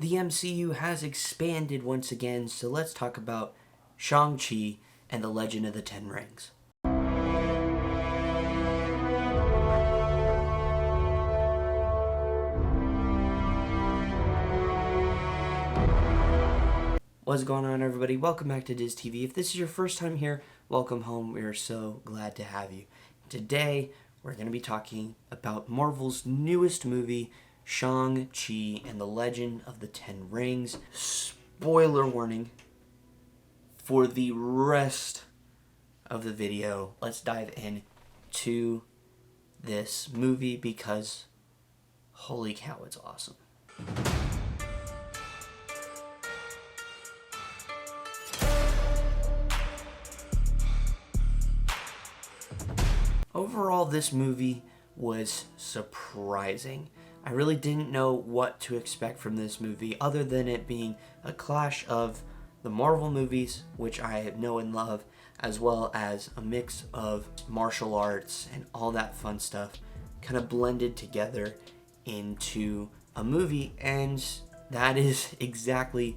the MCU has expanded once again, so let's talk about Shang-Chi and the Legend of the Ten Rings. What's going on, everybody? Welcome back to Diz TV. If this is your first time here, welcome home. We are so glad to have you. Today, we're going to be talking about Marvel's newest movie, Shang-Chi and the Legend of the Ten Rings. Spoiler warning for the rest of the video. Let's dive into this movie because holy cow, it's awesome. Overall, this movie was surprising. I really didn't know what to expect from this movie other than it being a clash of the Marvel movies, which I know and love, as well as a mix of martial arts and all that fun stuff kind of blended together into a movie, and that is exactly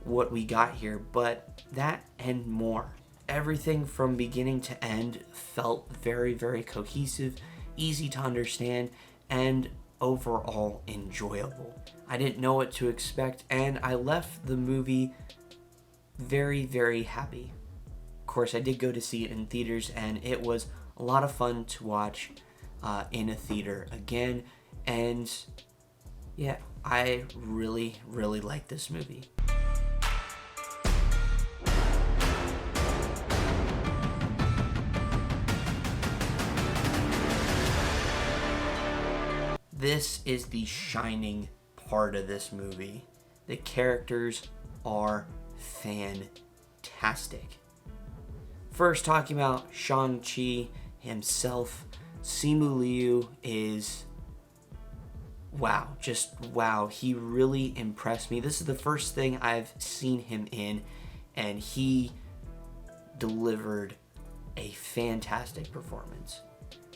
what we got here, but that and more. Everything from beginning to end felt very, very cohesive, easy to understand, and overall enjoyable. I didn't know what to expect, and I left the movie very, very happy. Of course, I did go to see it in theaters, and it was a lot of fun to watch in a theater again, and yeah, I really, really like this movie. This is the shining part of this movie. The characters are fantastic. First, talking about Shang-Chi himself, Simu Liu is wow, just wow. He really impressed me. This is the first thing I've seen him in, and he delivered a fantastic performance.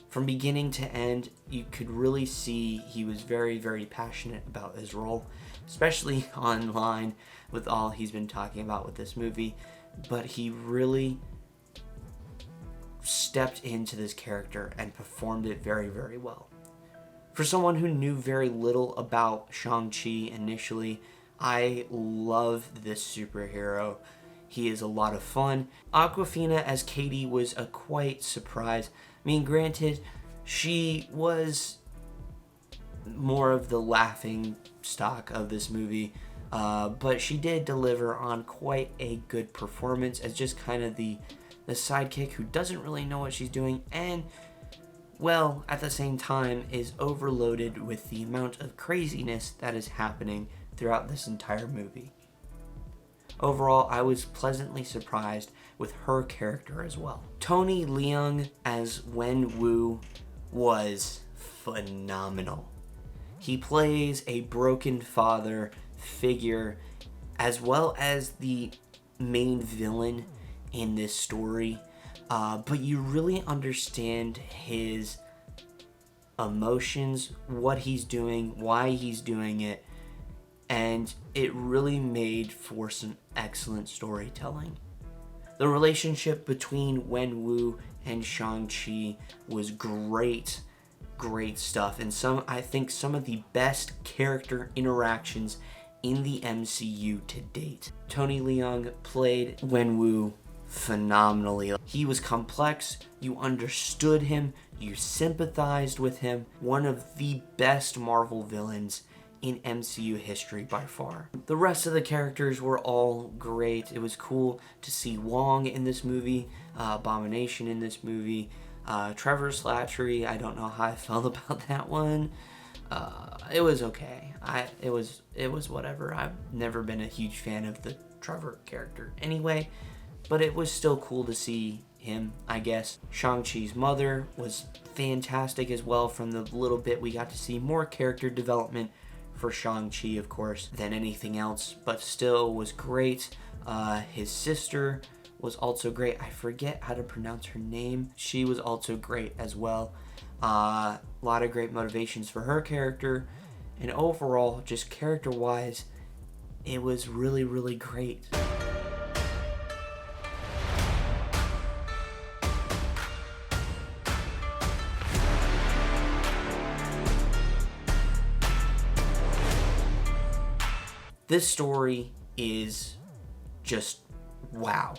From beginning to end, you could really see he was very, very passionate about his role, especially online with all he's been talking about with this movie. But he really stepped into this character and performed it very, very well. For someone who knew very little about Shang-Chi initially, I love this superhero. He is a lot of fun. Awkwafina as Katie was a quite surprise. I mean, granted, she was more of the laughing stock of this movie, but she did deliver on quite a good performance as just kind of the sidekick who doesn't really know what she's doing and, well, at the same time is overloaded with the amount of craziness that is happening throughout this entire movie. Overall, I was pleasantly surprised with her character as well. Tony Leung as Wen Wu was phenomenal. He plays a broken father figure as well as the main villain in this story, but you really understand his emotions, what he's doing, why he's doing it, and it really made for some excellent storytelling. The relationship between Wen Wu and Shang-Chi was great stuff, and I think some of the best character interactions in the MCU to date. Tony Leung played Wen Wu phenomenally. He was complex, you understood him, you sympathized with him. One of the best Marvel villains in MCU history by far. The rest of the characters were all great. It was cool to see Wong in this movie, Abomination in this movie, Trevor Slattery. I don't know how I felt about that one. It was okay. It was whatever. I've never been a huge fan of the Trevor character anyway, but it was still cool to see him, I guess. Shang-Chi's mother was fantastic as well. From the little bit we got to see, more character development for Shang-Chi, of course, than anything else, but still was great. His sister was also great. I forget how to pronounce her name. She was also great as well. A lot of great motivations for her character, and overall, just character-wise, it was really, really great. This story is just wow.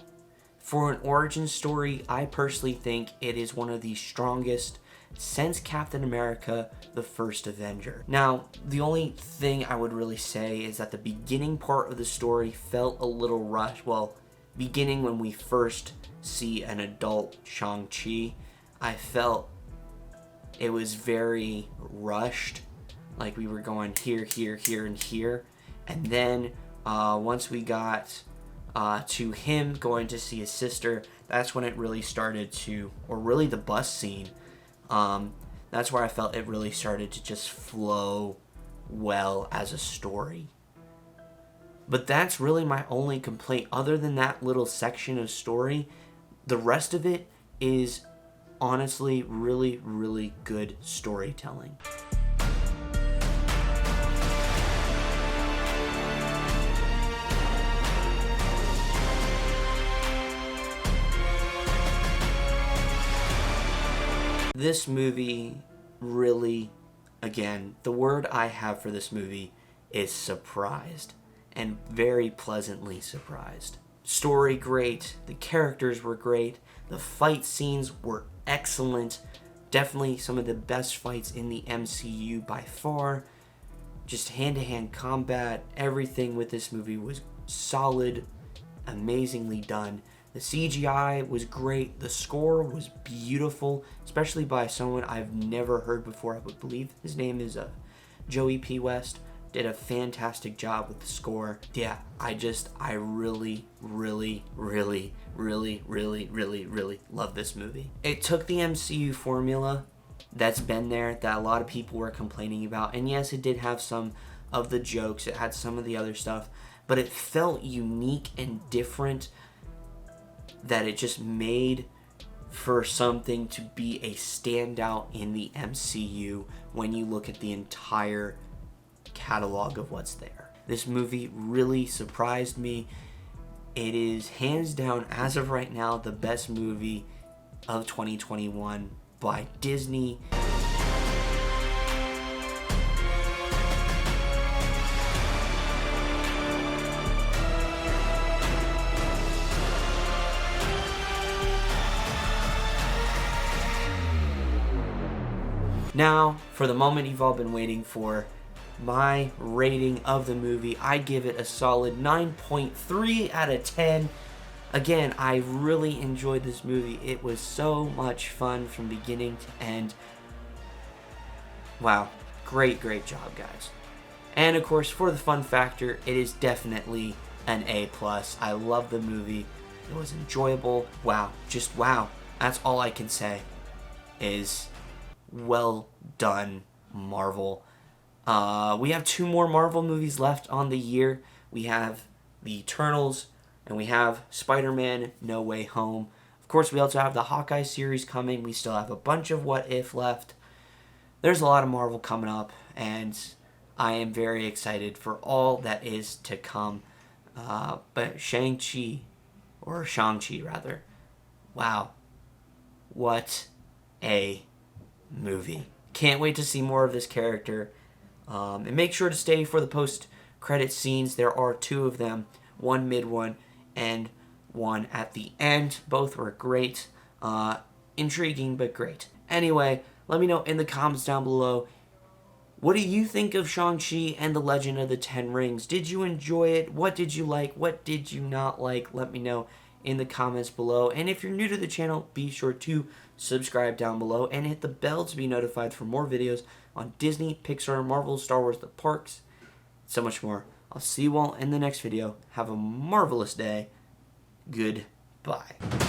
For an origin story, I personally think it is one of the strongest since Captain America, the First Avenger. Now, the only thing I would really say is that the beginning part of the story felt a little rushed. Well, beginning when we first see an adult Shang-Chi, I felt it was very rushed. Like we were going here, here, here, and here. And then once we got to him going to see his sister, that's when it really started to, or really the bus scene, that's where I felt it really started to just flow well as a story. But that's really my only complaint. Other than that little section of story, the rest of it is honestly really, really good storytelling. This movie really, again, the word I have for this movie is surprised, and very pleasantly surprised. Story great, the characters were great, the fight scenes were excellent, definitely some of the best fights in the MCU by far. Just hand-to-hand combat, everything with this movie was solid, amazingly done. The CGI was great. The score was beautiful, especially by someone I've never heard before. I would believe his name is Joey P. West. Did a fantastic job with the score. Yeah, I really, really, really, really, really, really, really love this movie. It took the MCU formula that's been there that a lot of people were complaining about. And yes, it did have some of the jokes. It had some of the other stuff. But it felt unique and different, that it just made for something to be a standout in the MCU when you look at the entire catalog of what's there. This movie really surprised me. It is hands down, as of right now, the best movie of 2021 by Disney. Now, for the moment you've all been waiting for, my rating of the movie. I'd give it a solid 9.3 out of 10. Again, I really enjoyed this movie. It was so much fun from beginning to end. Wow, great job, guys. And of course, for the fun factor, it is definitely an A+. I love the movie. It was enjoyable. Wow, just wow. That's all I can say is well done, Marvel. We have 2 more Marvel movies left on the year. We have the Eternals, and we have Spider-Man No Way Home. Of course, we also have the Hawkeye series coming. We still have a bunch of What If left. There's a lot of Marvel coming up, and I am very excited for all that is to come. But Shang-Chi, or Shang-Chi rather, wow, what a movie. Can't wait to see more of this character. And make sure to stay for the post-credit scenes. There are 2 of them, one mid one and one at the end. Both were great. Intriguing, but great. Anyway, let me know in the comments down below, what do you think of Shang-Chi and the Legend of the Ten Rings? Did you enjoy it? What did you like? What did you not like? Let me know in the comments below. And if you're new to the channel, be sure to subscribe down below and hit the bell to be notified for more videos on Disney, Pixar, Marvel, Star Wars, the parks, so much more. I'll see you all in the next video. Have a marvelous day. Goodbye.